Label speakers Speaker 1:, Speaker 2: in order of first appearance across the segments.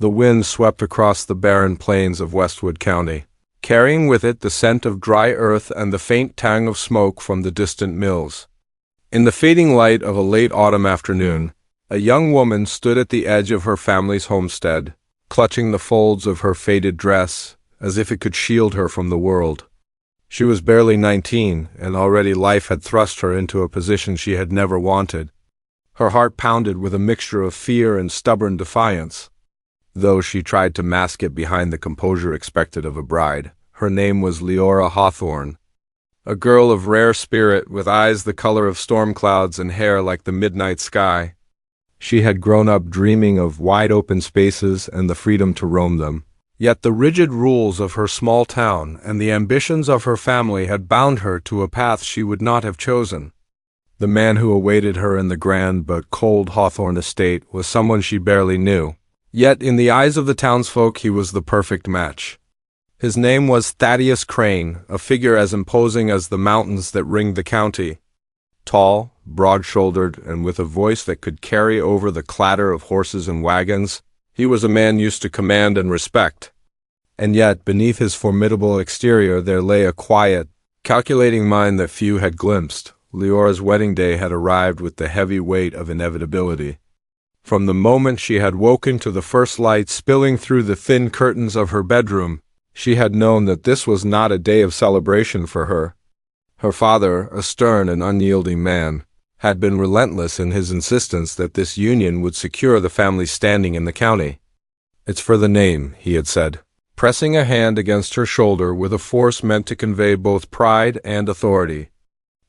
Speaker 1: The wind swept across the barren plains of Westwood County, carrying with it the scent of dry earth and the faint tang of smoke from the distant mills. In the fading light of a late autumn afternoon, a young woman stood at the edge of her family's homestead, clutching the folds of her faded dress as if it could shield her from the world. She was barely 19, and already life had thrust her into a position she had never wanted. Her heart pounded with a mixture of fear and stubborn defiance. Though she tried to mask it behind the composure expected of a bride, her name was Leora Hawthorne. A girl of rare spirit, with eyes the color of storm clouds and hair like the midnight sky. She had grown up dreaming of wide-open spaces and the freedom to roam them. Yet the rigid rules of her small town and the ambitions of her family had bound her to a path she would not have chosen. The man who awaited her in the grand but cold Hawthorne estate was someone she barely knew. Yet in the eyes of the townsfolk he was the perfect match. His name was Thaddeus Crane, a figure as imposing as the mountains that ringed the county. Tall, broad-shouldered, and with a voice that could carry over the clatter of horses and wagons, he was a man used to command and respect. And yet, beneath his formidable exterior there lay a quiet, calculating mind that few had glimpsed. Leora's wedding day had arrived with the heavy weight of inevitability. From the moment she had woken to the first light spilling through the thin curtains of her bedroom, she had known that this was not a day of celebration for her. Her father, a stern and unyielding man, had been relentless in his insistence that this union would secure the family's standing in the county. "It's for the name," he had said, pressing a hand against her shoulder with a force meant to convey both pride and authority.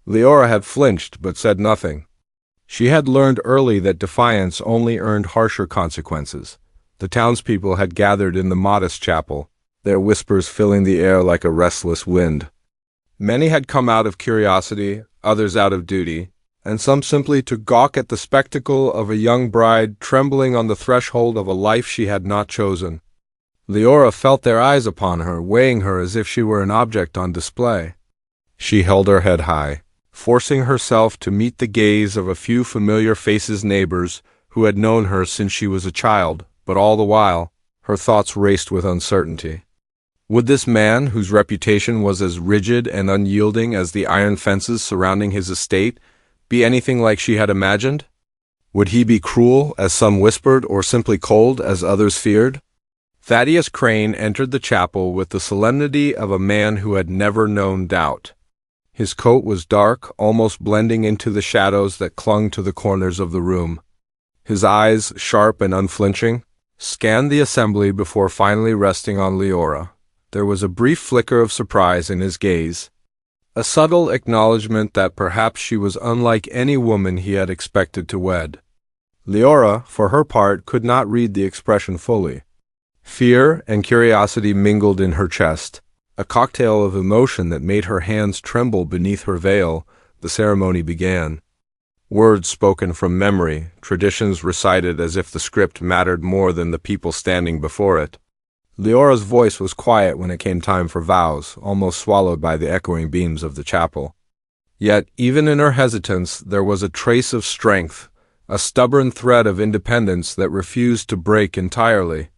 Speaker 1: Leora had flinched but said nothing. She had learned early that defiance only earned harsher consequences. The townspeople had gathered in the modest chapel, their whispers filling the air like a restless wind. Many had come out of curiosity, others out of duty, and some simply to gawk at the spectacle of a young bride trembling on the threshold of a life she had not chosen. Leora felt their eyes upon her, weighing her as if she were an object on display. She held her head high, forcing herself to meet the gaze of a few familiar faces, neighbors who had known her since she was a child, but all the while, her thoughts raced with uncertainty. Would this man, whose reputation was as rigid and unyielding as the iron fences surrounding his estate, be anything like she had imagined? Would he be cruel, as some whispered, or simply cold, as others feared? Thaddeus Crane entered the chapel with the solemnity of a man who had never known doubt. His coat was dark, almost blending into the shadows that clung to the corners of the room. His eyes, sharp and unflinching, scanned the assembly before finally resting on Leora. There was a brief flicker of surprise in his gaze, a subtle acknowledgement that perhaps she was unlike any woman he had expected to wed. Leora, for her part, could not read the expression fully. Fear and curiosity mingled in her chest, a cocktail of emotion that made her hands tremble beneath her veil. The ceremony began. Words spoken from memory, traditions recited as if the script mattered more than the people standing before it. Leora's voice was quiet when it came time for vows, almost swallowed by the echoing beams of the chapel. Yet, even in her hesitance, there was a trace of strength, a stubborn thread of independence that refused to break entirely.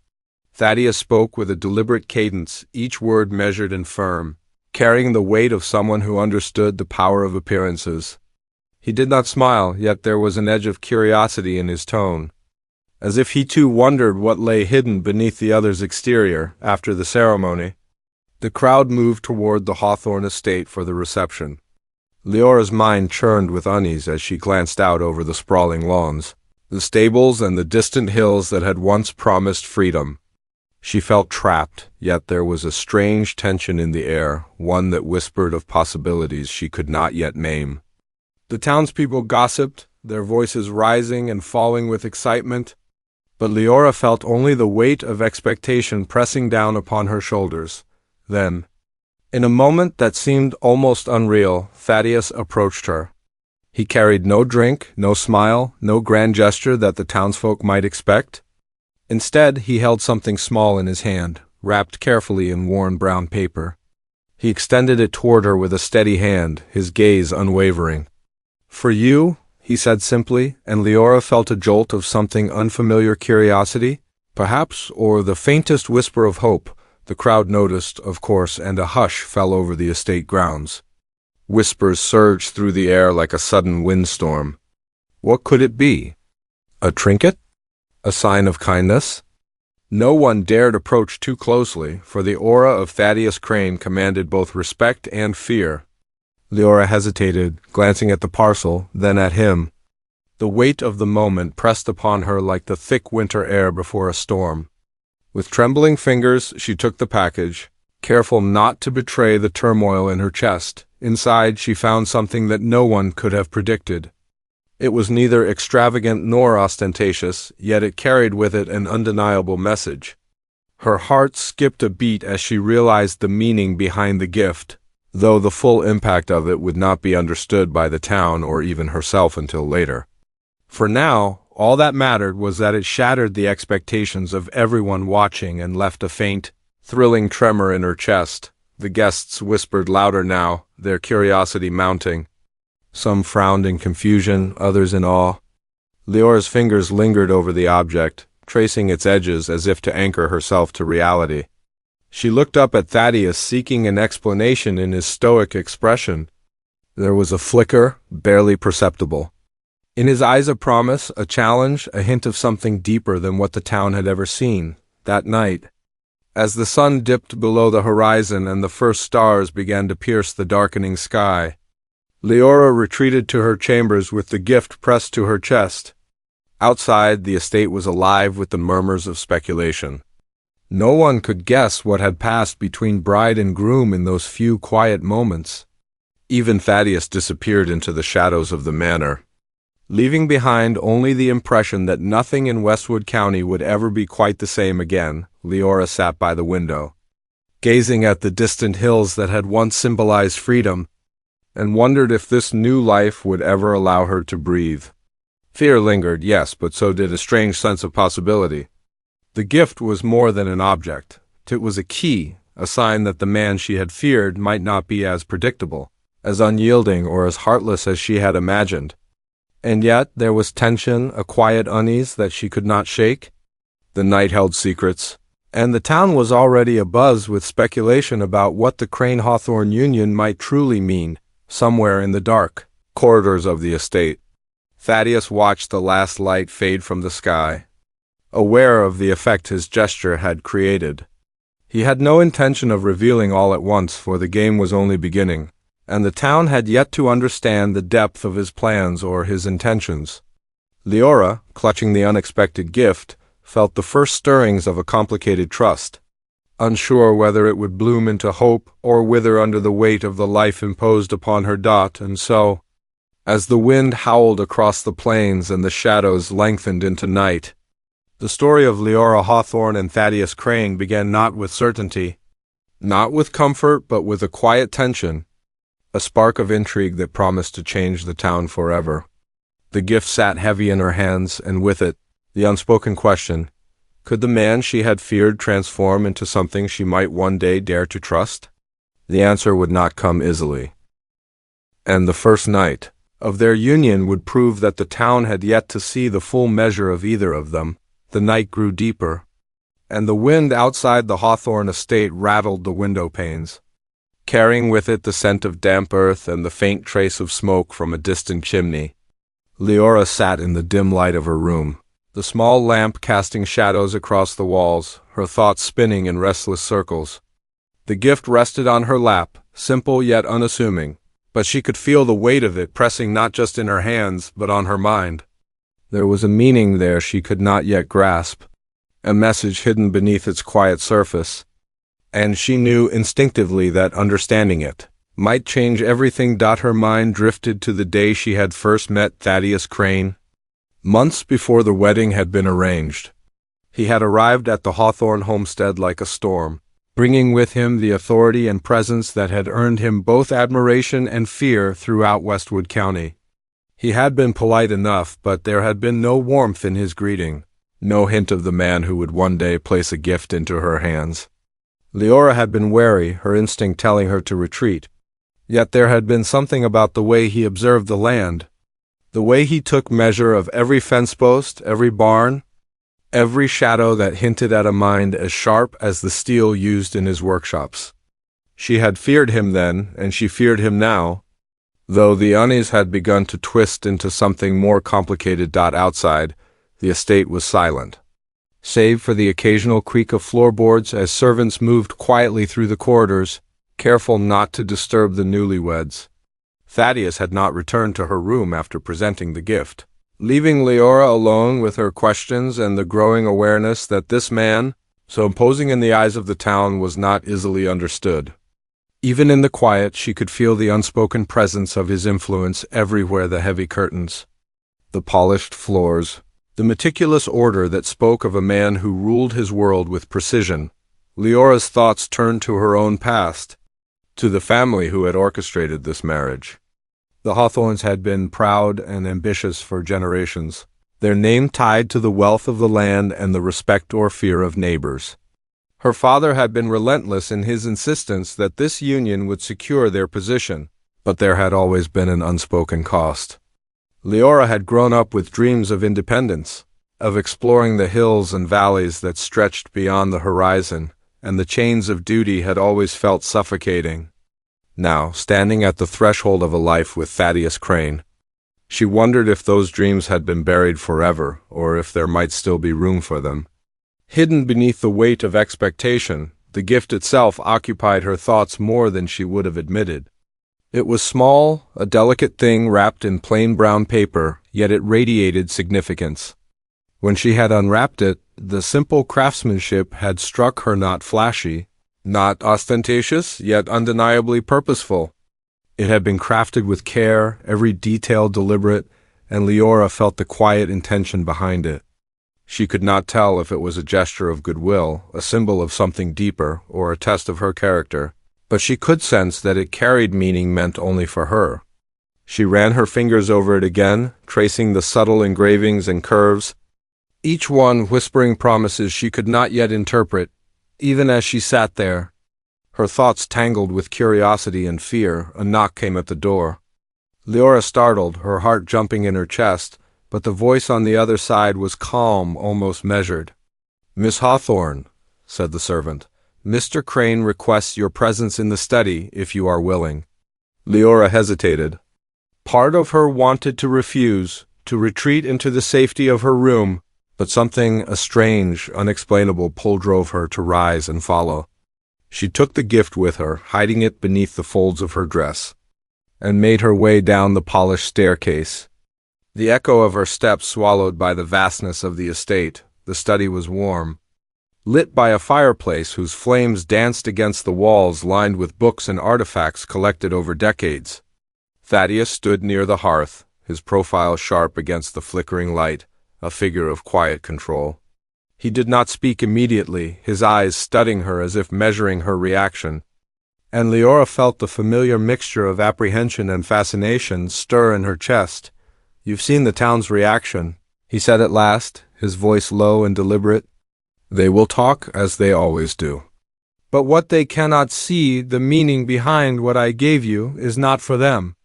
Speaker 1: Thaddeus spoke with a deliberate cadence, each word measured and firm, carrying the weight of someone who understood the power of appearances. He did not smile, yet there was an edge of curiosity in his tone, as if he too wondered what lay hidden beneath the other's exterior. After the ceremony, the crowd moved toward the Hawthorne estate for the reception. Leora's mind churned with unease as she glanced out over the sprawling lawns, the stables and the distant hills that had once promised freedom. She felt trapped, yet there was a strange tension in the air, one that whispered of possibilities she could not yet name. The townspeople gossiped, their voices rising and falling with excitement, but Leora felt only the weight of expectation pressing down upon her shoulders. Then, in a moment that seemed almost unreal, Thaddeus approached her. He carried no drink, no smile, no grand gesture that the townsfolk might expect. Instead, he held something small in his hand, wrapped carefully in worn brown paper. He extended it toward her with a steady hand, his gaze unwavering. "For you?" he said simply, and Leora felt a jolt of something unfamiliar curiosity. Perhaps, or the faintest whisper of hope, the crowd noticed, of course, and a hush fell over the estate grounds. Whispers surged through the air like a sudden windstorm. What could it be? A trinket? A sign of kindness? No one dared approach too closely, for the aura of Thaddeus Crane commanded both respect and fear. Leora hesitated, glancing at the parcel, then at him. The weight of the moment pressed upon her like the thick winter air before a storm. With trembling fingers, she took the package, careful not to betray the turmoil in her chest. Inside, she found something that no one could have predicted. It was neither extravagant nor ostentatious, yet it carried with it an undeniable message. Her heart skipped a beat as she realized the meaning behind the gift, though the full impact of it would not be understood by the town or even herself until later. For now, all that mattered was that it shattered the expectations of everyone watching and left a faint, thrilling tremor in her chest. The guests whispered louder now, their curiosity mounting. Some frowned in confusion, others in awe. Leora's fingers lingered over the object, tracing its edges as if to anchor herself to reality. She looked up at Thaddeus, seeking an explanation in his stoic expression. There was a flicker, barely perceptible. In his eyes a promise, a challenge, a hint of something deeper than what the town had ever seen. That night, as the sun dipped below the horizon and the first stars began to pierce the darkening sky, Leora retreated to her chambers with the gift pressed to her chest. Outside, the estate was alive with the murmurs of speculation. No one could guess what had passed between bride and groom in those few quiet moments. Even Thaddeus disappeared into the shadows of the manor, leaving behind only the impression that nothing in Westwood County would ever be quite the same again. Leora sat by the window, gazing at the distant hills that had once symbolized freedom, and wondered if this new life would ever allow her to breathe. Fear lingered, yes, but so did a strange sense of possibility. The gift was more than an object. It was a key, a sign that the man she had feared might not be as predictable, as unyielding or as heartless as she had imagined. And yet there was tension, a quiet unease that she could not shake. The night held secrets, and the town was already abuzz with speculation about what the Crane-Hawthorne union might truly mean, somewhere in the dark corridors of the estate. Thaddeus watched the last light fade from the sky, aware of the effect his gesture had created. He had no intention of revealing all at once, for the game was only beginning, and the town had yet to understand the depth of his plans or his intentions. Leora, clutching the unexpected gift, felt the first stirrings of a complicated trust, unsure whether it would bloom into hope or wither under the weight of the life imposed upon her dot. And so, as the wind howled across the plains and the shadows lengthened into night, the story of Leora Hawthorne and Thaddeus Crane began not with certainty, not with comfort, but with a quiet tension, a spark of intrigue that promised to change the town forever. The gift sat heavy in her hands, and with it, the unspoken question, could the man she had feared transform into something she might one day dare to trust? The answer would not come easily. And the first night of their union would prove that the town had yet to see the full measure of either of them. The night grew deeper, and the wind outside the Hawthorne estate rattled the window panes, carrying with it the scent of damp earth and the faint trace of smoke from a distant chimney. Leora sat in the dim light of her room, the small lamp casting shadows across the walls, her thoughts spinning in restless circles. The gift rested on her lap, simple yet unassuming, but she could feel the weight of it pressing not just in her hands, but on her mind. There was a meaning there she could not yet grasp, a message hidden beneath its quiet surface, and she knew instinctively that understanding it might change everything. Her mind drifted to the day she had first met Thaddeus Crane. Months before the wedding had been arranged, he had arrived at the Hawthorne homestead like a storm, bringing with him the authority and presence that had earned him both admiration and fear throughout Westwood County. He had been polite enough, but there had been no warmth in his greeting, no hint of the man who would one day place a gift into her hands. Leora had been wary, her instinct telling her to retreat. Yet there had been something about the way he observed the land, the way he took measure of every fence post, every barn, every shadow that hinted at a mind as sharp as the steel used in his workshops. She had feared him then, and she feared him now, though the unease had begun to twist into something more complicated. Outside, the estate was silent, save for the occasional creak of floorboards as servants moved quietly through the corridors, careful not to disturb the newlyweds. Thaddeus had not returned to her room after presenting the gift, leaving Leora alone with her questions and the growing awareness that this man, so imposing in the eyes of the town, was not easily understood. Even in the quiet, she could feel the unspoken presence of his influence everywhere: the heavy curtains, the polished floors, the meticulous order that spoke of a man who ruled his world with precision. Leora's thoughts turned to her own past, to the family who had orchestrated this marriage. The Hawthorns had been proud and ambitious for generations, their name tied to the wealth of the land and the respect or fear of neighbors. Her father had been relentless in his insistence that this union would secure their position, but there had always been an unspoken cost. Leora had grown up with dreams of independence, of exploring the hills and valleys that stretched beyond the horizon, and the chains of duty had always felt suffocating. Now, standing at the threshold of a life with Thaddeus Crane, she wondered if those dreams had been buried forever, or if there might still be room for them. Hidden beneath the weight of expectation, the gift itself occupied her thoughts more than she would have admitted. It was small, a delicate thing wrapped in plain brown paper, yet it radiated significance. When she had unwrapped it, the simple craftsmanship had struck her: not flashy, not ostentatious, yet undeniably purposeful. It had been crafted with care, every detail deliberate, and Leora felt the quiet intention behind it. She could not tell if it was a gesture of goodwill, a symbol of something deeper, or a test of her character, but she could sense that it carried meaning meant only for her. She ran her fingers over it again, tracing the subtle engravings and curves, each one whispering promises she could not yet interpret. Even as she sat there, her thoughts tangled with curiosity and fear, a knock came at the door. Leora startled, her heart jumping in her chest, but the voice on the other side was calm, almost measured. "Miss Hawthorne," said the servant, "Mr. Crane requests your presence in the study, if you are willing." Leora hesitated. Part of her wanted to refuse, to retreat into the safety of her room, but something, a strange, unexplainable pull drove her to rise and follow. She took the gift with her, hiding it beneath the folds of her dress, and made her way down the polished staircase. The echo of her steps swallowed by the vastness of the estate. The study was warm, lit by a fireplace whose flames danced against the walls lined with books and artifacts collected over decades. Thaddeus stood near the hearth, his profile sharp against the flickering light, a figure of quiet control. He did not speak immediately, his eyes studying her as if measuring her reaction, and Leora felt the familiar mixture of apprehension and fascination stir in her chest. "You've seen the town's reaction," he said at last, his voice low and deliberate. "They will talk as they always do. But what they cannot see, the meaning behind what I gave you, is not for them."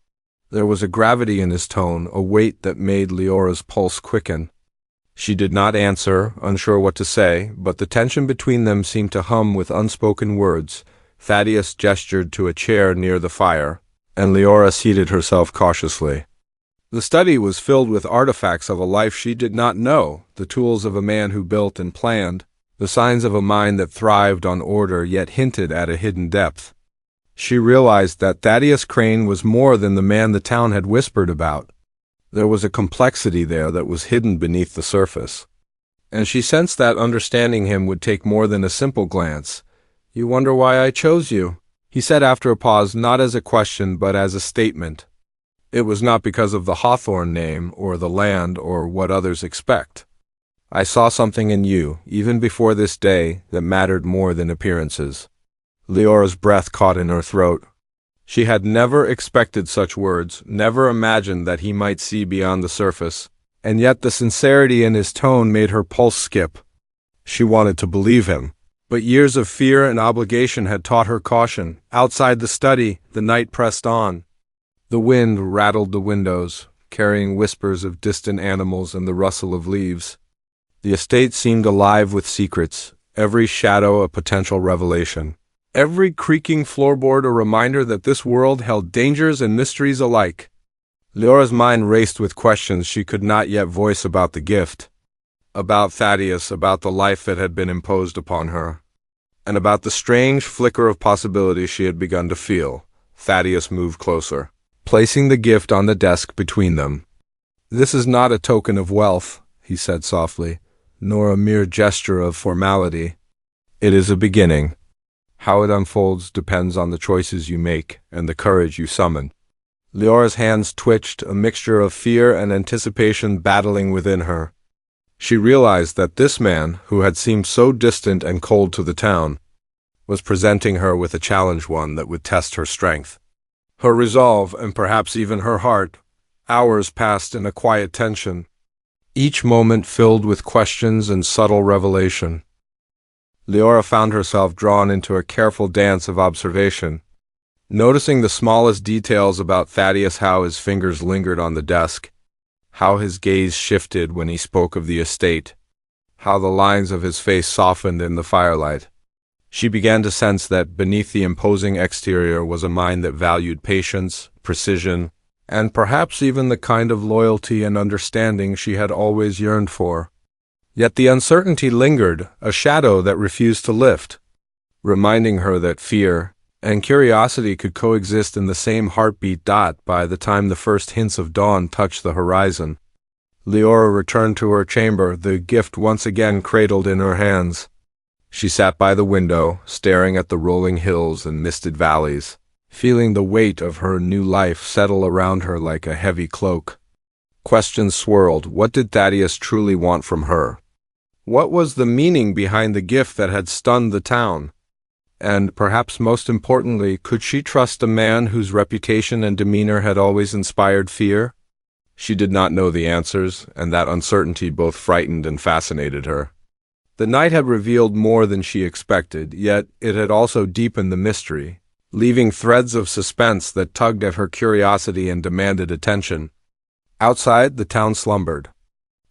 Speaker 1: There was a gravity in his tone, a weight that made Leora's pulse quicken. She did not answer, unsure what to say, but the tension between them seemed to hum with unspoken words. Thaddeus gestured to a chair near the fire, and Leora seated herself cautiously. The study was filled with artifacts of a life she did not know, the tools of a man who built and planned, the signs of a mind that thrived on order yet hinted at a hidden depth. She realized that Thaddeus Crane was more than the man the town had whispered about. There was a complexity there that was hidden beneath the surface, and she sensed that understanding him would take more than a simple glance. "You wonder why I chose you?" he said after a pause, not as a question but as a statement. "It was not because of the Hawthorne name, or the land, or what others expect. I saw something in you, even before this day, that mattered more than appearances." Leora's breath caught in her throat. She had never expected such words, never imagined that he might see beyond the surface, and yet the sincerity in his tone made her pulse skip. She wanted to believe him, but years of fear and obligation had taught her caution. Outside the study, the night pressed on. The wind rattled the windows, carrying whispers of distant animals and the rustle of leaves. The estate seemed alive with secrets, every shadow a potential revelation. Every creaking floorboard a reminder that this world held dangers and mysteries alike. Leora's mind raced with questions she could not yet voice about the gift. About Thaddeus, about the life that had been imposed upon her, and about the strange flicker of possibility she had begun to feel. Thaddeus moved closer, placing the gift on the desk between them. "This is not a token of wealth," he said softly, "nor a mere gesture of formality. It is a beginning. How it unfolds depends on the choices you make and the courage you summon." Leora's hands twitched, a mixture of fear and anticipation battling within her. She realized that this man, who had seemed so distant and cold to the town, was presenting her with a challenge, one that would test her strength, her resolve, and perhaps even her heart. Hours passed in a quiet tension, each moment filled with questions and subtle revelation. Leora found herself drawn into a careful dance of observation, noticing the smallest details about Thaddeus, how his fingers lingered on the desk, how his gaze shifted when he spoke of the estate, how the lines of his face softened in the firelight. She began to sense that beneath the imposing exterior was a mind that valued patience, precision, and perhaps even the kind of loyalty and understanding she had always yearned for. Yet the uncertainty lingered, a shadow that refused to lift, reminding her that fear and curiosity could coexist in the same heartbeat. By the time the first hints of dawn touched the horizon, Leora returned to her chamber, the gift once again cradled in her hands. She sat by the window, staring at the rolling hills and misted valleys, feeling the weight of her new life settle around her like a heavy cloak. Questions swirled. What did Thaddeus truly want from her? What was the meaning behind the gift that had stunned the town? And, perhaps most importantly, could she trust a man whose reputation and demeanor had always inspired fear? She did not know the answers, and that uncertainty both frightened and fascinated her. The night had revealed more than she expected, yet it had also deepened the mystery, leaving threads of suspense that tugged at her curiosity and demanded attention. Outside, the town slumbered,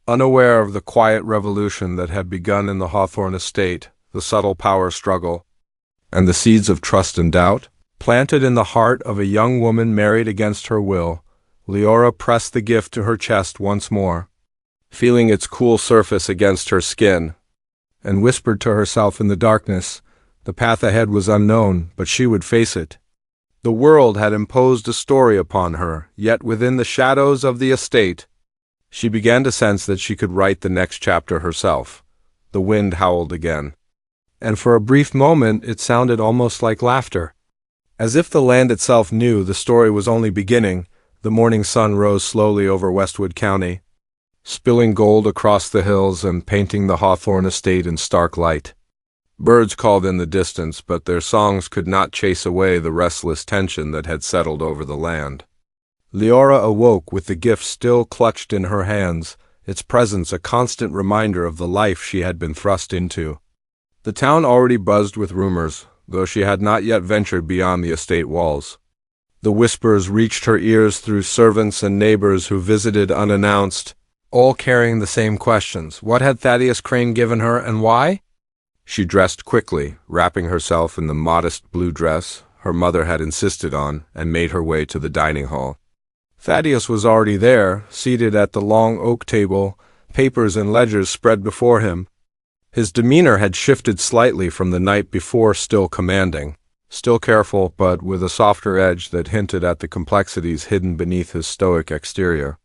Speaker 1: unaware of the quiet revolution that had begun in the Hawthorne estate, the subtle power struggle, and the seeds of trust and doubt, planted in the heart of a young woman married against her will. Leora pressed the gift to her chest once more, feeling its cool surface against her skin, and whispered to herself in the darkness, the path ahead was unknown, but she would face it. The world had imposed a story upon her, yet within the shadows of the estate, she began to sense that she could write the next chapter herself. The wind howled again, and for a brief moment it sounded almost like laughter. As if the land itself knew the story was only beginning, the morning sun rose slowly over Westwood County, spilling gold across the hills and painting the Hawthorne estate in stark light. Birds called in the distance, but their songs could not chase away the restless tension that had settled over the land. Leora awoke with the gift still clutched in her hands, its presence a constant reminder of the life she had been thrust into. The town already buzzed with rumors, though she had not yet ventured beyond the estate walls. The whispers reached her ears through servants and neighbors who visited unannounced, all carrying the same questions. What had Thaddeus Crane given her, and why? She dressed quickly, wrapping herself in the modest blue dress her mother had insisted on, and made her way to the dining hall. Thaddeus was already there, seated at the long oak table, papers and ledgers spread before him. His demeanor had shifted slightly from the night before, still commanding, still careful, but with a softer edge that hinted at the complexities hidden beneath his stoic exterior.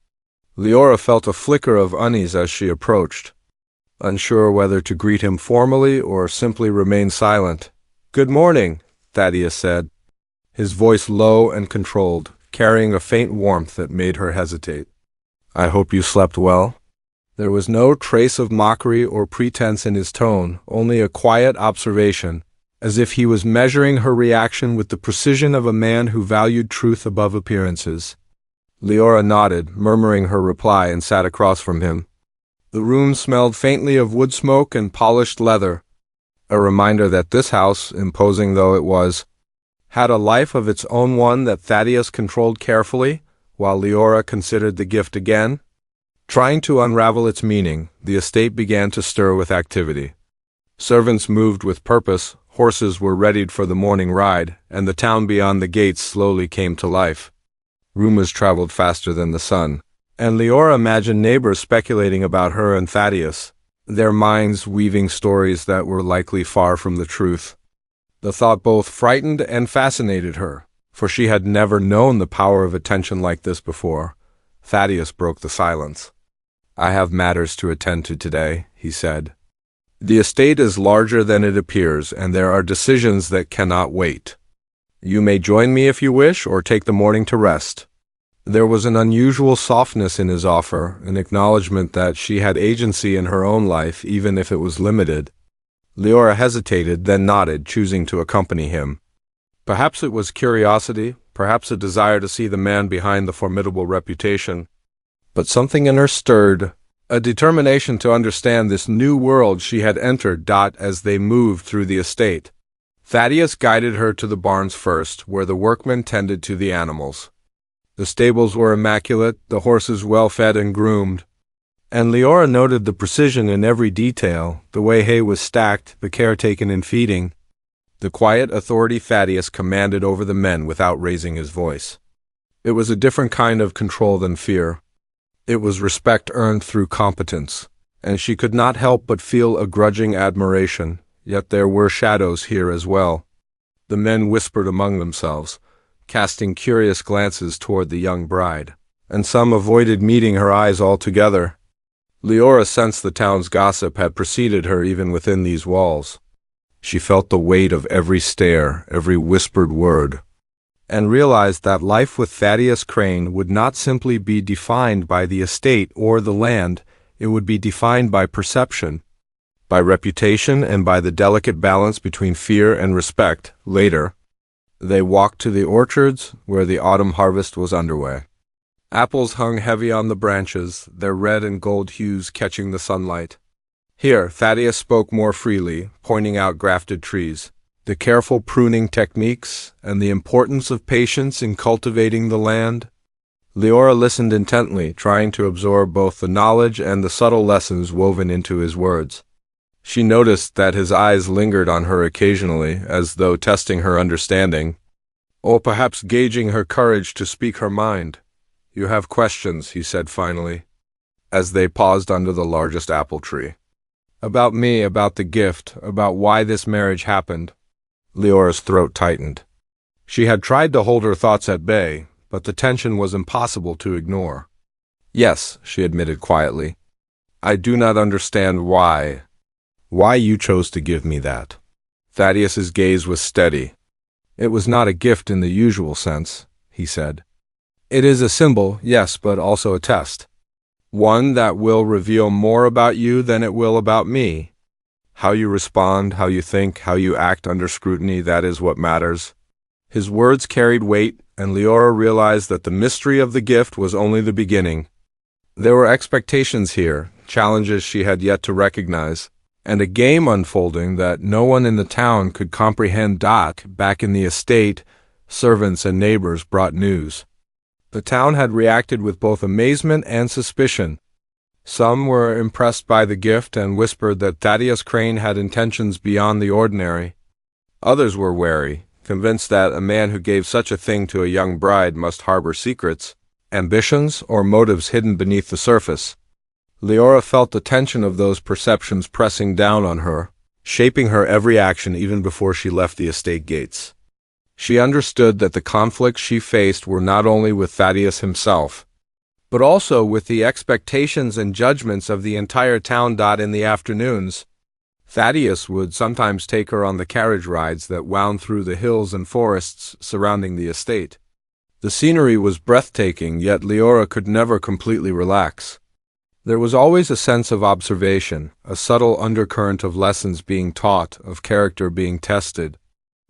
Speaker 1: Leora felt a flicker of unease as she approached, unsure whether to greet him formally or simply remain silent. "Good morning," Thaddeus said, his voice low and controlled, carrying a faint warmth that made her hesitate. "I hope you slept well?" There was no trace of mockery or pretense in his tone, only a quiet observation, as if he was measuring her reaction with the precision of a man who valued truth above appearances. Leora nodded, murmuring her reply, and sat across from him. The room smelled faintly of wood smoke and polished leather, a reminder that this house, imposing though it was, had a life of its own, one that Thaddeus controlled carefully, while Leora considered the gift again. Trying to unravel its meaning, the estate began to stir with activity. Servants moved with purpose, horses were readied for the morning ride, and the town beyond the gates slowly came to life. Rumors traveled faster than the sun, and Leora imagined neighbors speculating about her and Thaddeus, their minds weaving stories that were likely far from the truth. The thought both frightened and fascinated her, for she had never known the power of attention like this before. Thaddeus broke the silence. "I have matters to attend to today," he said. "The estate is larger than it appears, and there are decisions that cannot wait. You may join me if you wish, or take the morning to rest." There was an unusual softness in his offer, an acknowledgement that she had agency in her own life, even if it was limited. Leora hesitated, then nodded, choosing to accompany him. Perhaps it was curiosity, perhaps a desire to see the man behind the formidable reputation. But something in her stirred, a determination to understand this new world she had entered. As they moved through the estate, Thaddeus guided her to the barns first, where the workmen tended to the animals. The stables were immaculate, the horses well fed and groomed, and Leora noted the precision in every detail, the way hay was stacked, the care taken in feeding. The quiet authority Thaddeus commanded over the men without raising his voice. It was a different kind of control than fear. It was respect earned through competence, and she could not help but feel a grudging admiration, yet there were shadows here as well. The men whispered among themselves, casting curious glances toward the young bride, and some avoided meeting her eyes altogether. Leora sensed the town's gossip had preceded her even within these walls. She felt the weight of every stare, every whispered word, and realized that life with Thaddeus Crane would not simply be defined by the estate or the land, it would be defined by perception, by reputation, and by the delicate balance between fear and respect. Later, they walked to the orchards, where the autumn harvest was underway. Apples hung heavy on the branches, their red and gold hues catching the sunlight. Here, Thaddeus spoke more freely, pointing out grafted trees, the careful pruning techniques, and the importance of patience in cultivating the land. Leora listened intently, trying to absorb both the knowledge and the subtle lessons woven into his words. She noticed that his eyes lingered on her occasionally, as though testing her understanding, or perhaps gauging her courage to speak her mind. "You have questions," he said finally, as they paused under the largest apple tree. "About me, about the gift, about why this marriage happened." Leora's throat tightened. She had tried to hold her thoughts at bay, but the tension was impossible to ignore. "Yes," she admitted quietly. "I do not understand why you chose to give me that." Thaddeus's gaze was steady. "It was not a gift in the usual sense," he said. "It is a symbol, yes, but also a test. One that will reveal more about you than it will about me. How you respond, how you think, how you act under scrutiny, that is what matters." His words carried weight, and Leora realized that the mystery of the gift was only the beginning. There were expectations here, challenges she had yet to recognize, and a game unfolding that no one in the town could comprehend. Back in the estate, servants and neighbors brought news. The town had reacted with both amazement and suspicion. Some were impressed by the gift and whispered that Thaddeus Crane had intentions beyond the ordinary. Others were wary, convinced that a man who gave such a thing to a young bride must harbor secrets, ambitions, or motives hidden beneath the surface. Leora felt the tension of those perceptions pressing down on her, shaping her every action even before she left the estate gates. She understood that the conflicts she faced were not only with Thaddeus himself, but also with the expectations and judgments of the entire town. In the afternoons, Thaddeus would sometimes take her on the carriage rides that wound through the hills and forests surrounding the estate. The scenery was breathtaking, yet Leora could never completely relax. There was always a sense of observation, a subtle undercurrent of lessons being taught, of character being tested,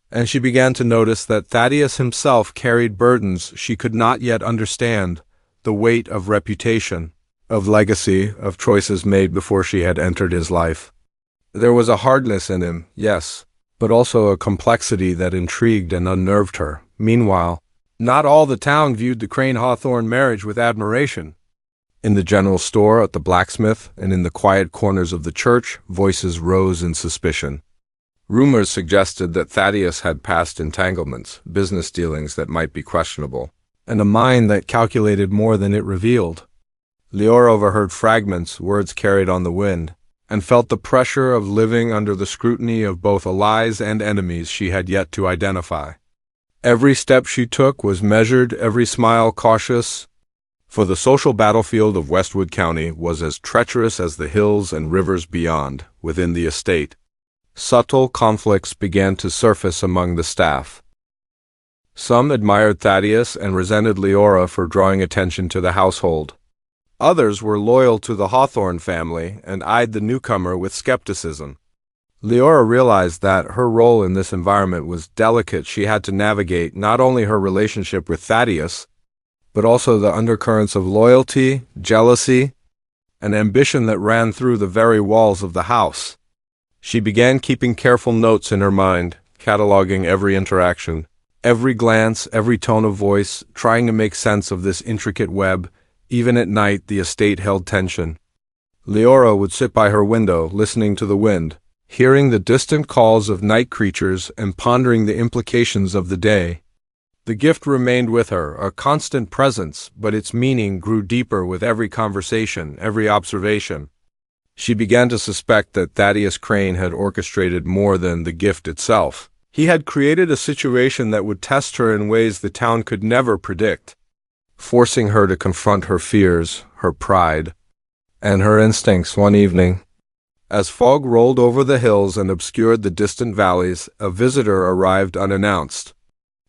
Speaker 1: and she began to notice that Thaddeus himself carried burdens she could not yet understand, the weight of reputation, of legacy, of choices made before she had entered his life. There was a hardness in him, yes, but also a complexity that intrigued and unnerved her. Meanwhile, not all the town viewed the Crane-Hawthorne marriage with admiration. In the general store, at the blacksmith, and in the quiet corners of the church, voices rose in suspicion. Rumors suggested that Thaddeus had past entanglements, business dealings that might be questionable, and a mind that calculated more than it revealed. Leora overheard fragments, words carried on the wind, and felt the pressure of living under the scrutiny of both allies and enemies she had yet to identify. Every step she took was measured, every smile cautious, for the social battlefield of Westwood County was as treacherous as the hills and rivers beyond, within the estate. Subtle conflicts began to surface among the staff. Some admired Thaddeus and resented Leora for drawing attention to the household. Others were loyal to the Hawthorne family and eyed the newcomer with skepticism. Leora realized that her role in this environment was delicate. She had to navigate not only her relationship with Thaddeus, but also the undercurrents of loyalty, jealousy, and ambition that ran through the very walls of the house. She began keeping careful notes in her mind, cataloging every interaction, every glance, every tone of voice, trying to make sense of this intricate web. Even at night, the estate held tension. Leora would sit by her window, listening to the wind, hearing the distant calls of night creatures and pondering the implications of the day. The gift remained with her, a constant presence, but its meaning grew deeper with every conversation, every observation. She began to suspect that Thaddeus Crane had orchestrated more than the gift itself. He had created a situation that would test her in ways the town could never predict, forcing her to confront her fears, her pride, and her instincts one evening. As fog rolled over the hills and obscured the distant valleys, a visitor arrived unannounced.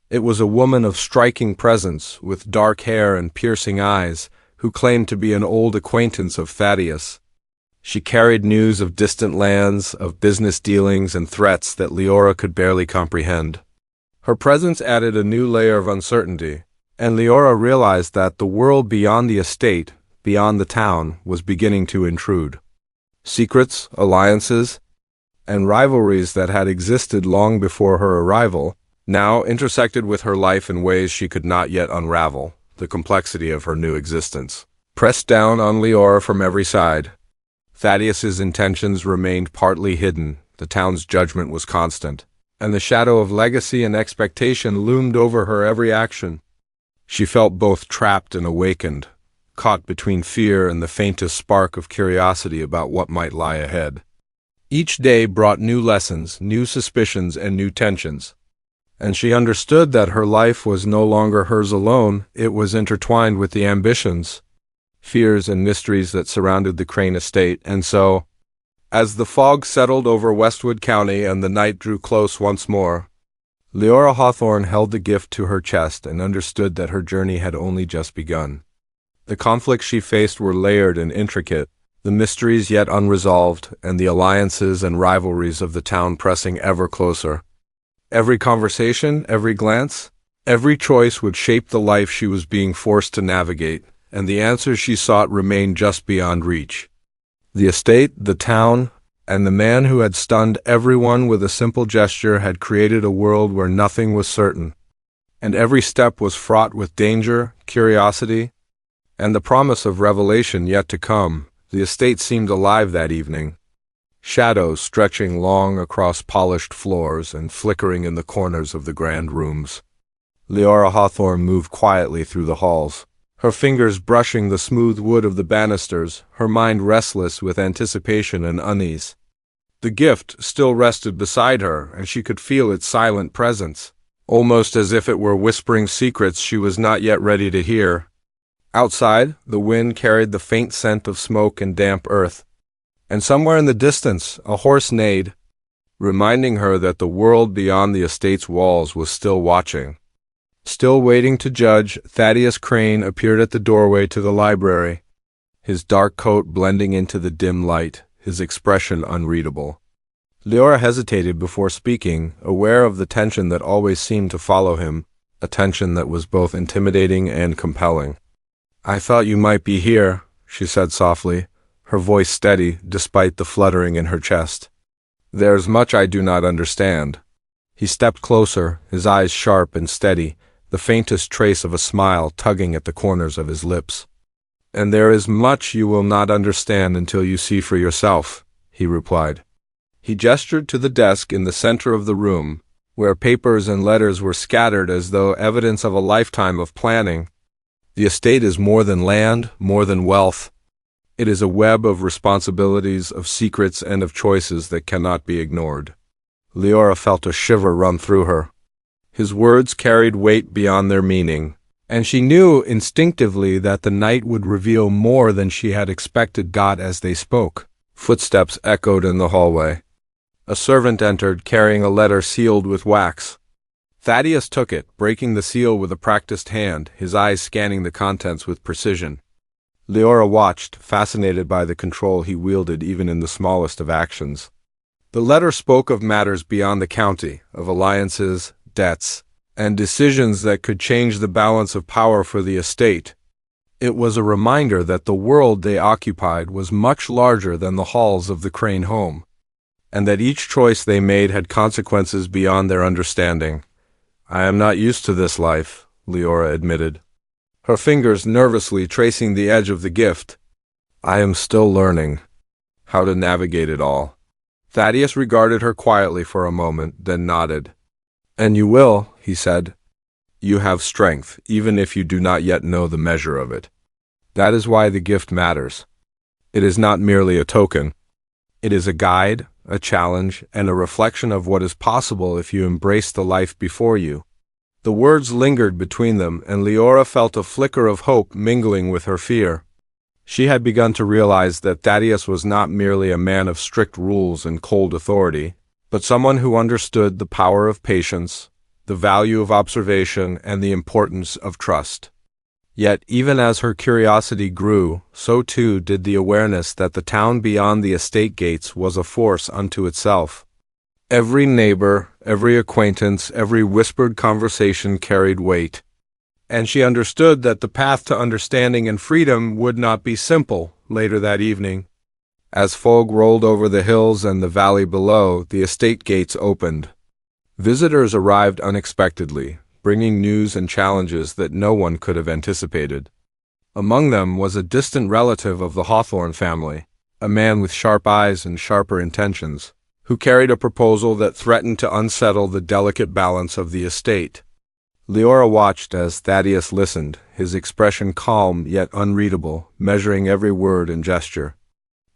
Speaker 1: It was a woman of striking presence, with dark hair and piercing eyes, who claimed to be an old acquaintance of Thaddeus. She carried news of distant lands, of business dealings and threats that Leora could barely comprehend. Her presence added a new layer of uncertainty, and Leora realized that the world beyond the estate, beyond the town, was beginning to intrude. Secrets, alliances, and rivalries that had existed long before her arrival now intersected with her life in ways she could not yet unravel. The complexity of her new existence pressed down on Leora from every side. Thaddeus's intentions remained partly hidden, the town's judgment was constant, and the shadow of legacy and expectation loomed over her every action. She felt both trapped and awakened, caught between fear and the faintest spark of curiosity about what might lie ahead. Each day brought new lessons, new suspicions, and new tensions, and she understood that her life was no longer hers alone. It was intertwined with the ambitions, fears, and mysteries that surrounded the Crane estate. And so, as the fog settled over Westwood County and the night drew close once more, Leora Hawthorne held the gift to her chest and understood that her journey had only just begun. The conflicts she faced were layered and intricate, the mysteries yet unresolved, and the alliances and rivalries of the town pressing ever closer. Every conversation, every glance, every choice would shape the life she was being forced to navigate, and the answers she sought remained just beyond reach. The estate, the town, and the man who had stunned everyone with a simple gesture had created a world where nothing was certain, and every step was fraught with danger, curiosity, and the promise of revelation yet to come. The estate seemed alive that evening, shadows stretching long across polished floors and flickering in the corners of the grand rooms. Leora Hawthorne moved quietly through the halls, her fingers brushing the smooth wood of the banisters, her mind restless with anticipation and unease. The gift still rested beside her, and she could feel its silent presence, almost as if it were whispering secrets she was not yet ready to hear. Outside, the wind carried the faint scent of smoke and damp earth, and somewhere in the distance a horse neighed, reminding her that the world beyond the estate's walls was still watching. Still waiting to judge, Thaddeus Crane appeared at the doorway to the library, his dark coat blending into the dim light, his expression unreadable. Leora hesitated before speaking, aware of the tension that always seemed to follow him, a tension that was both intimidating and compelling. "I thought you might be here," she said softly, her voice steady despite the fluttering in her chest. "There's much I do not understand." He stepped closer, his eyes sharp and steady, the faintest trace of a smile tugging at the corners of his lips. "And there is much you will not understand until you see for yourself," he replied. He gestured to the desk in the center of the room, where papers and letters were scattered as though evidence of a lifetime of planning. "The estate is more than land, more than wealth. It is a web of responsibilities, of secrets, and of choices that cannot be ignored." Leora felt a shiver run through her. His words carried weight beyond their meaning, and she knew instinctively that the night would reveal more than she had expected. God, as they spoke, footsteps echoed in the hallway. A servant entered, carrying a letter sealed with wax. Thaddeus took it, breaking the seal with a practiced hand, his eyes scanning the contents with precision. Leora watched, fascinated by the control he wielded even in the smallest of actions. The letter spoke of matters beyond the county, of alliances, debts, and decisions that could change the balance of power for the estate. It was a reminder that the world they occupied was much larger than the halls of the Crane home, and that each choice they made had consequences beyond their understanding. "I am not used to this life," Leora admitted, her fingers nervously tracing the edge of the gift. "I am still learning how to navigate it all." Thaddeus regarded her quietly for a moment, then nodded. "And you will," he said. "You have strength, even if you do not yet know the measure of it. That is why the gift matters. It is not merely a token. It is a guide, a challenge, and a reflection of what is possible if you embrace the life before you." The words lingered between them, and Leora felt a flicker of hope mingling with her fear. She had begun to realize that Thaddeus was not merely a man of strict rules and cold authority, but someone who understood the power of patience, the value of observation, and the importance of trust. Yet, even as her curiosity grew, so too did the awareness that the town beyond the estate gates was a force unto itself. Every neighbor, every acquaintance, every whispered conversation carried weight, and she understood that the path to understanding and freedom would not be simple. Later that evening, as fog rolled over the hills and the valley below, the estate gates opened. Visitors arrived unexpectedly, bringing news and challenges that no one could have anticipated. Among them was a distant relative of the Hawthorne family, a man with sharp eyes and sharper intentions, who carried a proposal that threatened to unsettle the delicate balance of the estate. Leora watched as Thaddeus listened, his expression calm yet unreadable, measuring every word and gesture.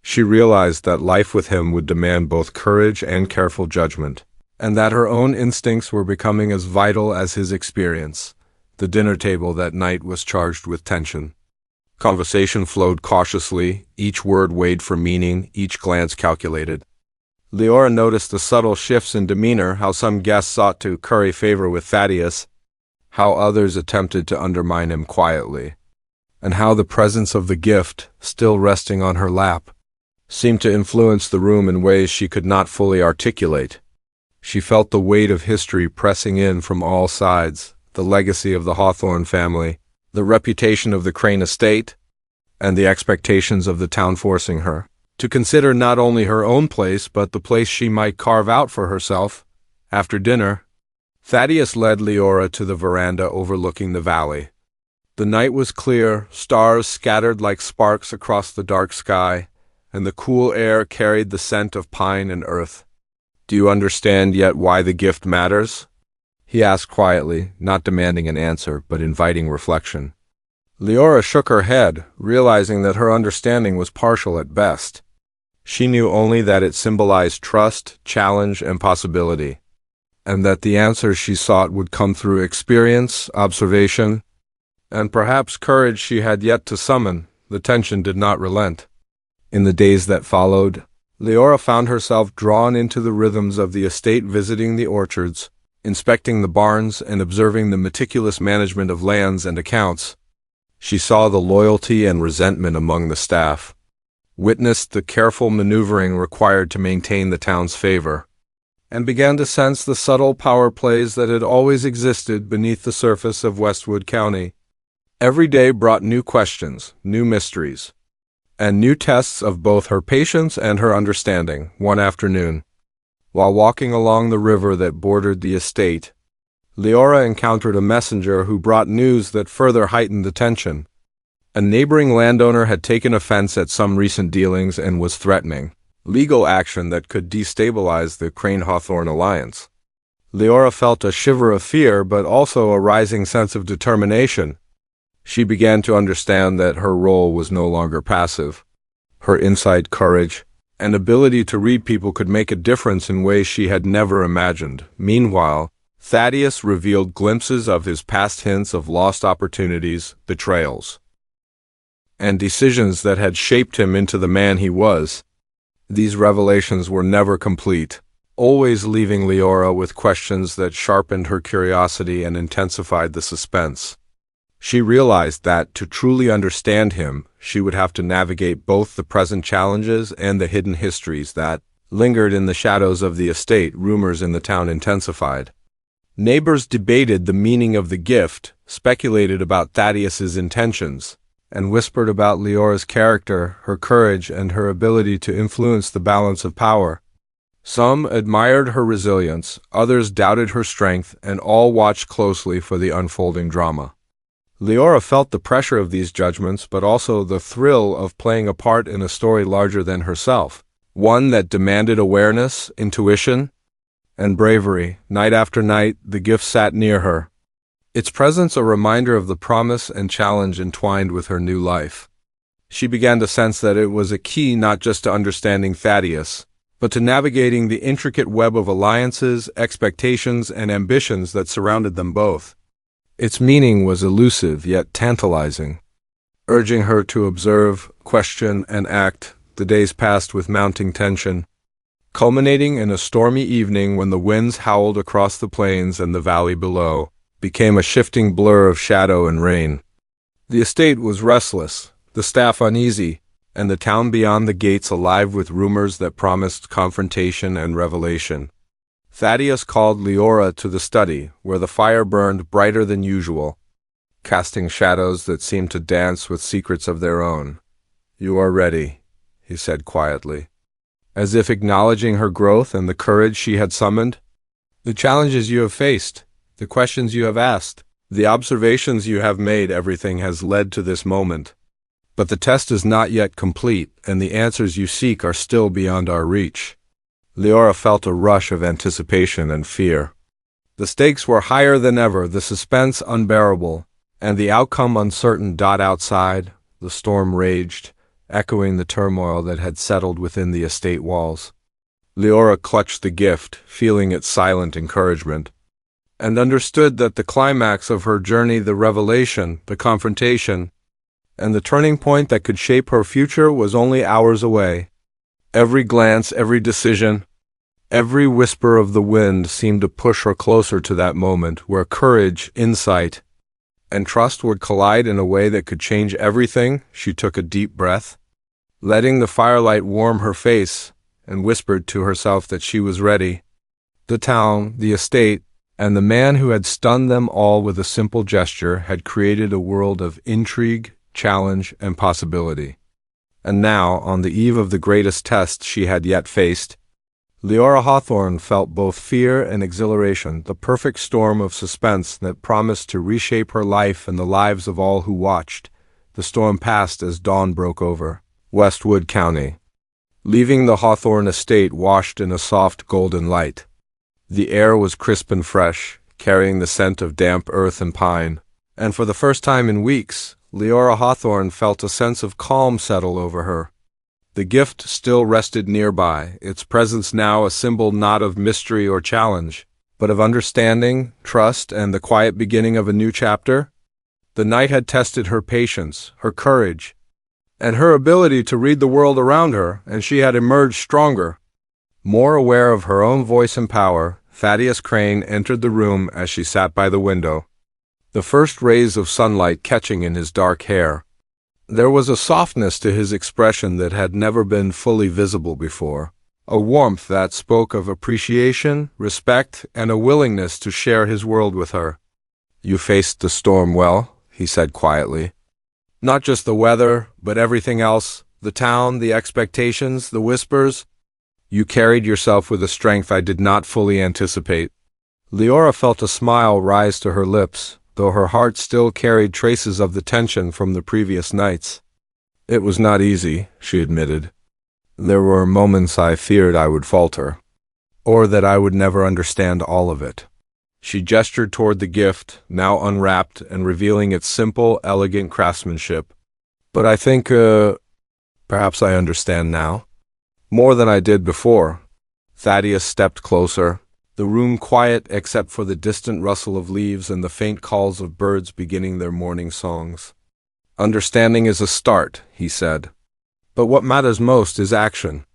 Speaker 1: She realized that life with him would demand both courage and careful judgment, and that her own instincts were becoming as vital as his experience. The dinner table that night was charged with tension. Conversation flowed cautiously, each word weighed for meaning, each glance calculated. Leora noticed the subtle shifts in demeanor, how some guests sought to curry favor with Thaddeus, how others attempted to undermine him quietly, and how the presence of the gift, still resting on her lap, seemed to influence the room in ways she could not fully articulate. She felt the weight of history pressing in from all sides, the legacy of the Hawthorne family, the reputation of the Crane estate, and the expectations of the town forcing her to consider not only her own place but the place she might carve out for herself. After dinner, Thaddeus led Leora to the veranda overlooking the valley. The night was clear, stars scattered like sparks across the dark sky, and the cool air carried the scent of pine and earth. "Do you understand yet why the gift matters?" he asked quietly, not demanding an answer, but inviting reflection. Leora shook her head, realizing that her understanding was partial at best. She knew only that it symbolized trust, challenge, and possibility, and that the answers she sought would come through experience, observation, and perhaps courage she had yet to summon. The tension did not relent. In the days that followed, Leora found herself drawn into the rhythms of the estate, visiting the orchards, inspecting the barns, and observing the meticulous management of lands and accounts. She saw the loyalty and resentment among the staff, witnessed the careful maneuvering required to maintain the town's favor, and began to sense the subtle power plays that had always existed beneath the surface of Westwood County. Every day brought new questions, new mysteries, and new tests of both her patience and her understanding. One afternoon, while walking along the river that bordered the estate, Leora encountered a messenger who brought news that further heightened the tension. A neighboring landowner had taken offense at some recent dealings and was threatening legal action that could destabilize the Crane-Hawthorne alliance. Leora felt a shiver of fear, but also a rising sense of determination. She began to understand that her role was no longer passive. Her insight, courage, and ability to read people could make a difference in ways she had never imagined. Meanwhile, Thaddeus revealed glimpses of his past, hints of lost opportunities, betrayals, and decisions that had shaped him into the man he was. These revelations were never complete, always leaving Leora with questions that sharpened her curiosity and intensified the suspense. She realized that, to truly understand him, she would have to navigate both the present challenges and the hidden histories that lingered in the shadows of the estate. Rumors in the town intensified. Neighbors debated the meaning of the gift, speculated about Thaddeus's intentions, and whispered about Leora's character, her courage, and her ability to influence the balance of power. Some admired her resilience, others doubted her strength, and all watched closely for the unfolding drama. Leora felt the pressure of these judgments, but also the thrill of playing a part in a story larger than herself, one that demanded awareness, intuition, and bravery. Night after night, the gift sat near her, its presence a reminder of the promise and challenge entwined with her new life. She began to sense that it was a key not just to understanding Thaddeus, but to navigating the intricate web of alliances, expectations, and ambitions that surrounded them both. Its meaning was elusive yet tantalizing. Urging her to observe, question, and act, the days passed with mounting tension, culminating in a stormy evening when the winds howled across the plains and the valley below became a shifting blur of shadow and rain. The estate was restless, the staff uneasy, and the town beyond the gates alive with rumors that promised confrontation and revelation. Thaddeus called Leora to the study, where the fire burned brighter than usual, casting shadows that seemed to dance with secrets of their own. "You are ready," he said quietly, as if acknowledging her growth and the courage she had summoned. "The challenges you have faced, the questions you have asked, the observations you have made, everything has led to this moment. But the test is not yet complete, and the answers you seek are still beyond our reach." Leora felt a rush of anticipation and fear. The stakes were higher than ever, the suspense unbearable, and the outcome uncertain. Outside, the storm raged, echoing the turmoil that had settled within the estate walls. Leora clutched the gift, feeling its silent encouragement, and understood that the climax of her journey, the revelation, the confrontation, and the turning point that could shape her future was only hours away. Every glance, every decision, every whisper of the wind seemed to push her closer to that moment where courage, insight, and trust would collide in a way that could change everything. She took a deep breath, letting the firelight warm her face, and whispered to herself that she was ready. The town, the estate, and the man who had stunned them all with a simple gesture had created a world of intrigue, challenge, and possibility. And now, on the eve of the greatest test she had yet faced, Leora Hawthorne felt both fear and exhilaration, the perfect storm of suspense that promised to reshape her life and the lives of all who watched. The storm passed as dawn broke over Westwood County, leaving the Hawthorne estate washed in a soft golden light. The air was crisp and fresh, carrying the scent of damp earth and pine, and for the first time in weeks, Leora Hawthorne felt a sense of calm settle over her. The gift still rested nearby, its presence now a symbol not of mystery or challenge, but of understanding, trust, and the quiet beginning of a new chapter. The night had tested her patience, her courage, and her ability to read the world around her, and she had emerged stronger. More aware of her own voice and power, Thaddeus Crane entered the room as she sat by the window, the first rays of sunlight catching in his dark hair. There was a softness to his expression that had never been fully visible before, a warmth that spoke of appreciation, respect, and a willingness to share his world with her. "You faced the storm well," he said quietly. "Not just the weather, but everything else, the town, the expectations, the whispers. You carried yourself with a strength I did not fully anticipate." Leora felt a smile rise to her lips, though her heart still carried traces of the tension from the previous nights. It was not easy, she admitted. There were moments I feared I would falter, or that I would never understand all of it. She gestured toward the gift, now unwrapped and revealing its simple, elegant craftsmanship. But I think, perhaps I understand now. More than I did before. Thaddeus stepped closer, the room quiet except for the distant rustle of leaves and the faint calls of birds beginning their morning songs. Understanding is a start, he said. But what matters most is action.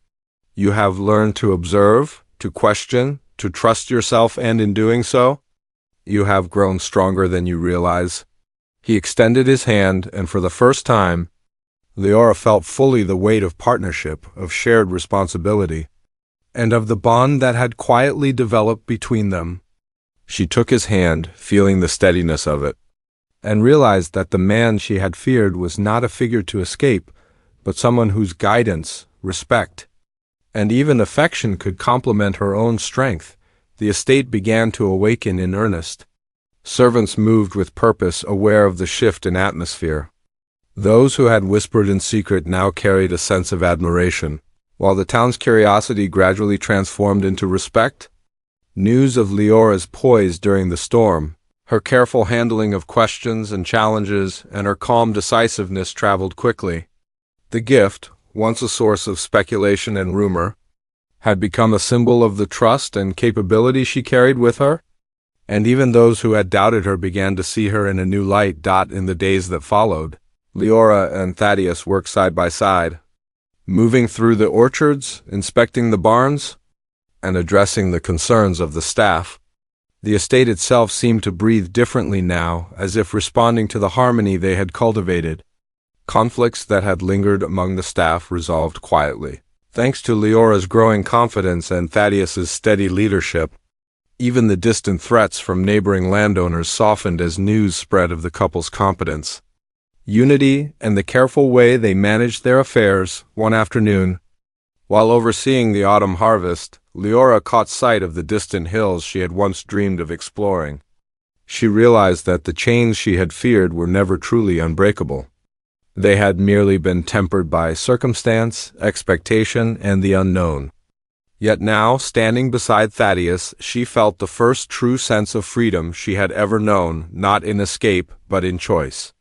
Speaker 1: You have learned to observe, to question, to trust yourself, and in doing so, you have grown stronger than you realize. He extended his hand, and for the first time, Leora felt fully the weight of partnership, of shared responsibility, and of the bond that had quietly developed between them. She took his hand, feeling the steadiness of it, and realized that the man she had feared was not a figure to escape, but someone whose guidance, respect, and even affection could complement her own strength. The estate began to awaken in earnest. Servants moved with purpose, aware of the shift in atmosphere. Those who had whispered in secret now carried a sense of admiration, while the town's curiosity gradually transformed into respect. News of Leora's poise during the storm, her careful handling of questions and challenges, and her calm decisiveness traveled quickly. The gift, once a source of speculation and rumor, had become a symbol of the trust and capability she carried with her, and even those who had doubted her began to see her in a new light. In the days that followed, Leora and Thaddeus worked side by side, moving through the orchards, inspecting the barns, and addressing the concerns of the staff. The estate itself seemed to breathe differently now, as if responding to the harmony they had cultivated. Conflicts that had lingered among the staff resolved quietly. Thanks to Leora's growing confidence and Thaddeus's steady leadership, even the distant threats from neighboring landowners softened as news spread of the couple's competence, unity, and the careful way they managed their affairs. One afternoon, while overseeing the autumn harvest, Leora caught sight of the distant hills she had once dreamed of exploring. She realized that the chains she had feared were never truly unbreakable. They had merely been tempered by circumstance, expectation, and the unknown. Yet now, standing beside Thaddeus, she felt the first true sense of freedom she had ever known, not in escape, but in choice.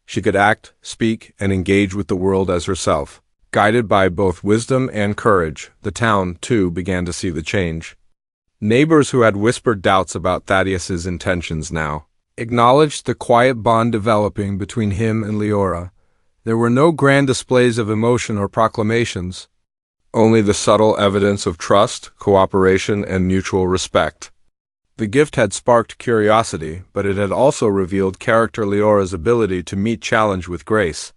Speaker 1: She could act, speak, and engage with the world as herself. Guided by both wisdom and courage, the town, too, began to see the change. Neighbors who had whispered doubts about Thaddeus's intentions now acknowledged the quiet bond developing between him and Leora. There were no grand displays of emotion or proclamations, only the subtle evidence of trust, cooperation, and mutual respect. The gift had sparked curiosity, but it had also revealed character. Leora's ability to meet challenge with grace,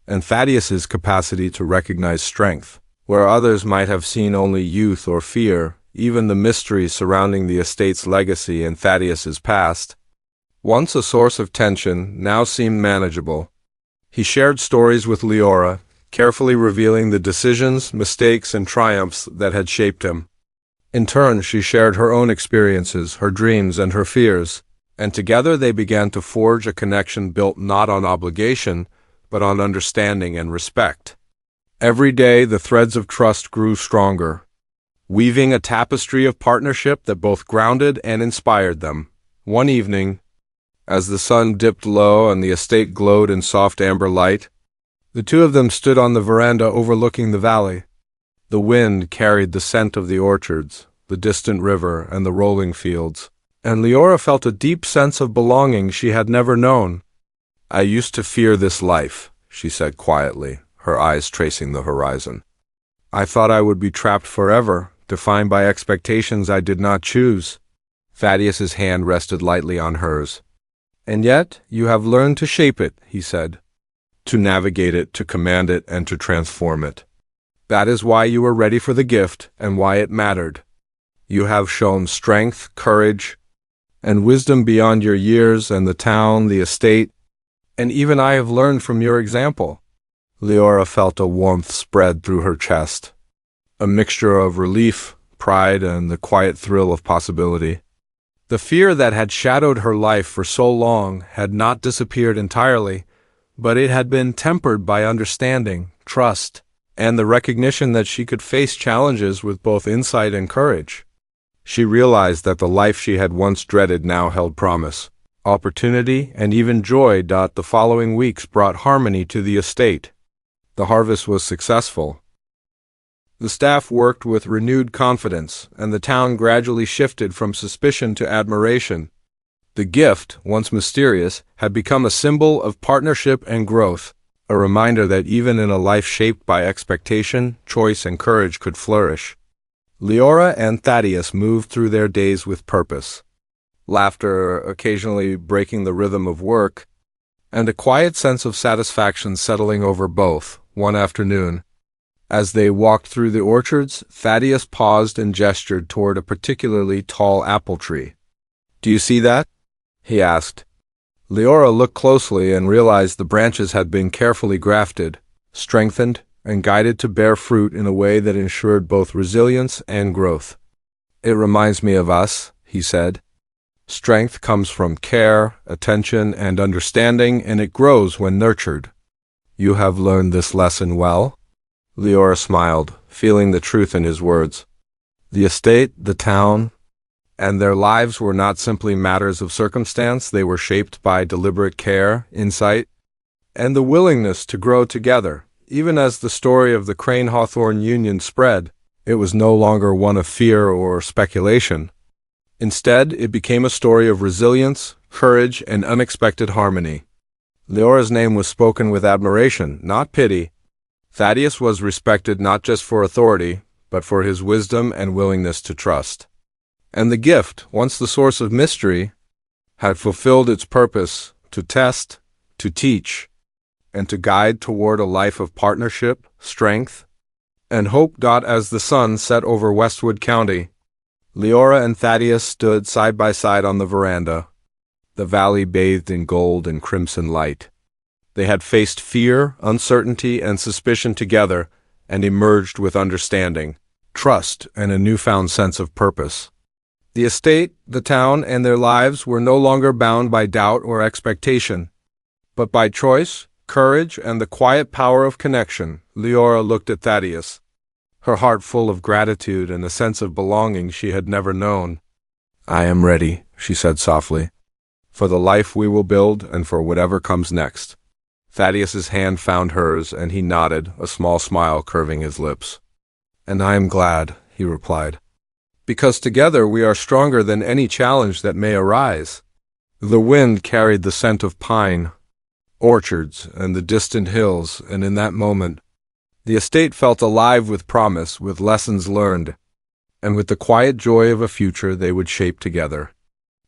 Speaker 1: and Thaddeus's capacity to recognize strength, where others might have seen only youth or fear. Even the mysteries surrounding the estate's legacy and Thaddeus's past, once a source of tension, now seemed manageable. He shared stories with Leora, carefully revealing the decisions, mistakes, and triumphs that had shaped him. In turn, she shared her own experiences, her dreams, and her fears, and together they began to forge a connection built not on obligation, but on understanding and respect. Every day, the threads of trust grew stronger, weaving a tapestry of partnership that both grounded and inspired them. One evening, as the sun dipped low and the estate glowed in soft amber light, the two of them stood on the veranda overlooking the valley. The wind carried the scent of the orchards, the distant river, and the rolling fields, and Leora felt a deep sense of belonging she had never known. "I used to fear this life," she said quietly, her eyes tracing the horizon. "I thought I would be trapped forever, defined by expectations I did not choose." Thaddeus's hand rested lightly on hers. "And yet, you have learned to shape it," he said, "to navigate it, to command it, and to transform it. That is why you were ready for the gift, and why it mattered. You have shown strength, courage, and wisdom beyond your years and the town, the estate, and even I have learned from your example." Leora felt a warmth spread through her chest, a mixture of relief, pride, and the quiet thrill of possibility. The fear that had shadowed her life for so long had not disappeared entirely, but it had been tempered by understanding, trust, and the recognition that she could face challenges with both insight and courage. She realized that the life she had once dreaded now held promise, opportunity, and even joy. The following weeks brought harmony to the estate. The harvest was successful. The staff worked with renewed confidence, and the town gradually shifted from suspicion to admiration. The gift, once mysterious, had become a symbol of partnership and growth, a reminder that even in a life shaped by expectation, choice, and courage could flourish. Leora and Thaddeus moved through their days with purpose, laughter occasionally breaking the rhythm of work, and a quiet sense of satisfaction settling over both. One afternoon, as they walked through the orchards, Thaddeus paused and gestured toward a particularly tall apple tree. "Do you see that?" he asked. Leora looked closely and realized the branches had been carefully grafted, strengthened, and guided to bear fruit in a way that ensured both resilience and growth. "It reminds me of us," he said. "Strength comes from care, attention, and understanding, and it grows when nurtured." "You have learned this lesson well?" Leora smiled, feeling the truth in his words. The estate, the town, and their lives were not simply matters of circumstance. They were shaped by deliberate care, insight, and the willingness to grow together. Even as the story of the Crane-Hawthorne union spread, it was no longer one of fear or speculation. Instead, it became a story of resilience, courage, and unexpected harmony. Leora's name was spoken with admiration, not pity. Thaddeus was respected not just for authority, but for his wisdom and willingness to trust. And the gift, once the source of mystery, had fulfilled its purpose to test, to teach, and to guide toward a life of partnership, strength, and hope. As the sun set over Westwood County, Leora and Thaddeus stood side by side on the veranda, the valley bathed in gold and crimson light. They had faced fear, uncertainty, and suspicion together, and emerged with understanding, trust, and a newfound sense of purpose. The estate, the town, and their lives were no longer bound by doubt or expectation, but by choice, courage, and the quiet power of connection. Leora looked at Thaddeus, her heart full of gratitude and a sense of belonging she had never known. "I am ready," she said softly, "for the life we will build and for whatever comes next." Thaddeus's hand found hers, and he nodded, a small smile curving his lips. "And I am glad," he replied, "because together we are stronger than any challenge that may arise." The wind carried the scent of pine, orchards, and the distant hills, and in that moment, the estate felt alive with promise, with lessons learned, and with the quiet joy of a future they would shape together.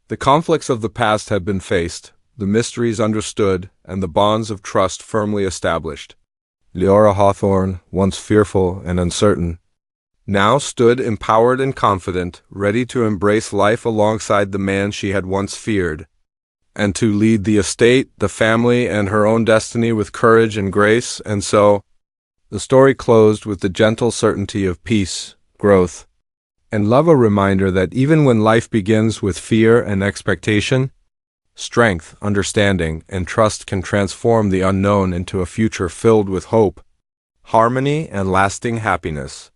Speaker 1: The conflicts of the past had been faced, the mysteries understood, and the bonds of trust firmly established. Leora Hawthorne, once fearful and uncertain, now stood empowered and confident, ready to embrace life alongside the man she had once feared, and to lead the estate, the family, and her own destiny with courage and grace. And so, the story closed with the gentle certainty of peace, growth, and love, a reminder that even when life begins with fear and expectation, strength, understanding, and trust can transform the unknown into a future filled with hope, harmony, and lasting happiness.